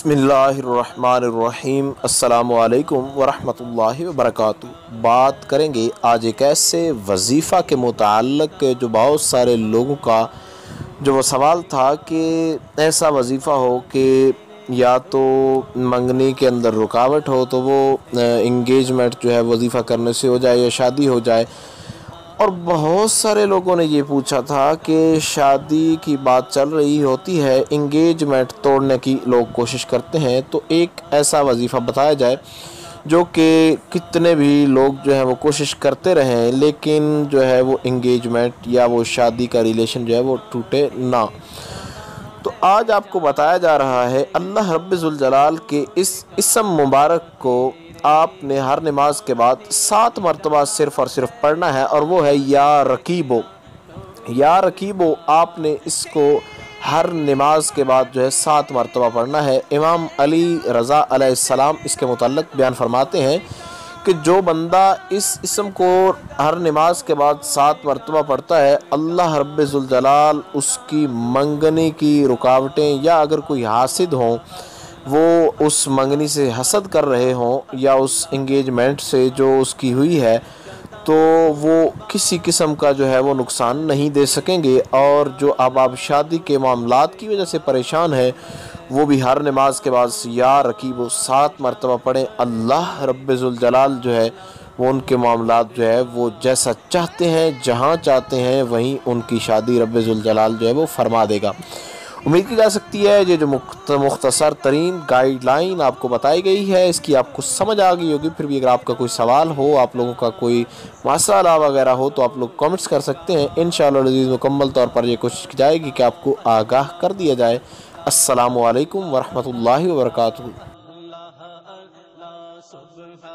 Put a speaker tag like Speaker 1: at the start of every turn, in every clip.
Speaker 1: بسم اللہ الرحمن الرحیم۔ السلام علیکم ورحمۃ اللہ وبرکاتہ۔ بات کریں گے آج ایک ایسے وظیفہ کے متعلق جو بہت سارے لوگوں کا جو وہ سوال تھا کہ ایسا وظیفہ ہو کہ یا تو منگنی کے اندر رکاوٹ ہو تو وہ انگیجمنٹ جو ہے وظیفہ کرنے سے ہو جائے یا شادی ہو جائے، اور بہت سارے لوگوں نے یہ پوچھا تھا کہ شادی کی بات چل رہی ہوتی ہے، انگیجمنٹ توڑنے کی لوگ کوشش کرتے ہیں، تو ایک ایسا وظیفہ بتایا جائے جو کہ کتنے بھی لوگ جو ہے وہ کوشش کرتے رہیں لیکن جو ہے وہ انگیجمنٹ یا وہ شادی کا ریلیشن جو ہے وہ ٹوٹے نہ۔ تو آج آپ کو بتایا جا رہا ہے اللہ رب ذوالجلال کے اس اسم مبارک کو آپ نے ہر نماز کے بعد 7 مرتبہ صرف اور صرف پڑھنا ہے، اور وہ ہے یا رقیبو۔ یا رقیبو آپ نے اس کو ہر نماز کے بعد جو ہے 7 مرتبہ پڑھنا ہے۔ امام علی رضا علیہ السلام اس کے متعلق بیان فرماتے ہیں کہ جو بندہ اس اسم کو ہر نماز کے بعد 7 مرتبہ پڑھتا ہے، اللہ رب ذوالجلال اس کی منگنی کی رکاوٹیں یا اگر کوئی حاسد ہوں، وہ اس منگنی سے حسد کر رہے ہوں یا اس انگیجمنٹ سے جو اس کی ہوئی ہے، تو وہ کسی قسم کا جو ہے وہ نقصان نہیں دے سکیں گے۔ اور جو اب آپ شادی کے معاملات کی وجہ سے پریشان ہیں، وہ بھی ہر نماز کے بعد یا رقیب و 7 مرتبہ پڑھیں۔ اللہ رب ذوالجلال جو ہے وہ ان کے معاملات جو ہے وہ جیسا چاہتے ہیں، جہاں چاہتے ہیں وہیں ان کی شادی رب ذوالجلال جو ہے وہ فرما دے گا۔ امید کی جا سکتی ہے یہ جو مختصر ترین گائیڈ لائن آپ کو بتائی گئی ہے اس کی آپ کو سمجھ آ گئی ہوگی۔ پھر بھی اگر آپ کا کوئی سوال ہو، آپ لوگوں کا کوئی مسئلہ وغیرہ ہو، تو آپ لوگ کامنٹس کر سکتے ہیں۔ انشاءاللہ العزیز مکمل طور پر یہ کوشش کی جائے گی کہ آپ کو آگاہ کر دیا جائے۔ السلام علیکم ورحمۃ اللہ وبرکاتہ۔
Speaker 2: صبح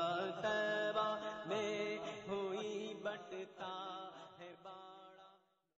Speaker 2: طیبہ میں ہوئی بٹتا